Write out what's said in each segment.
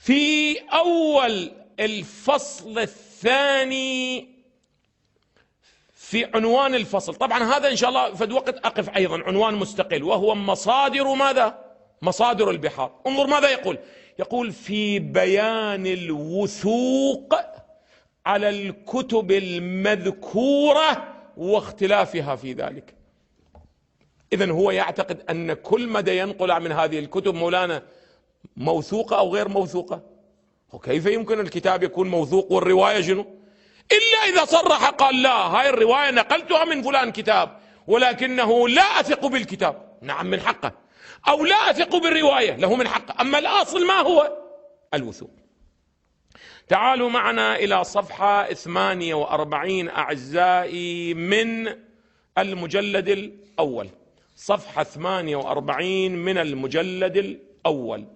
في أول الفصل الثاني في عنوان الفصل، طبعا هذا إن شاء الله في وقت أقف أيضا عنوان مستقل، وهو مصادر ماذا؟ مصادر البحار. انظر ماذا يقول، يقول في بيان الوثوق على الكتب المذكورة واختلافها في ذلك. إذن هو يعتقد أن كل مدى ينقل من هذه الكتب مولانا موثوقة أو غير موثوقة. وكيف يمكن الكتاب يكون موثوق والرواية شنو؟ إلا إذا صرح قال لا، هاي الرواية نقلتها من فلان كتاب ولكنه لا أثق بالكتاب، نعم من حقه، أو لا أثق بالرواية له من حقه، أما الأصل ما هو؟ الوثوق. تعالوا معنا إلى صفحة 48 أعزائي من المجلد الأول، صفحة 48 من المجلد الأول،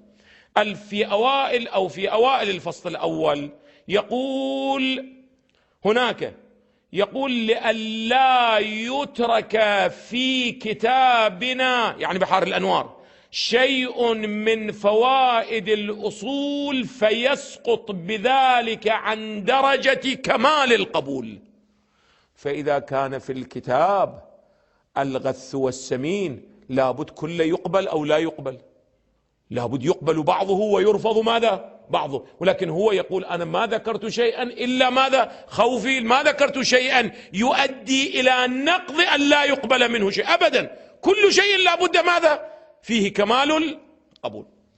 في أوائل الفصل الأول يقول هناك، يقول لئلا يترك في كتابنا يعني بحار الأنوار شيء من فوائد الأصول فيسقط بذلك عن درجة كمال القبول. فإذا كان في الكتاب الغث والسمين لابد كل يقبل أو لا يقبل، لابد يقبل بعضه ويرفض ماذا؟ بعضه. ولكن هو يقول أنا ما ذكرت شيئا إلا ماذا؟ خوفي، ما ذكرت شيئا يؤدي إلى نقض أن لا يقبل منه شيء أبدا، كل شيء لابد ماذا؟ فيه كمال القبول.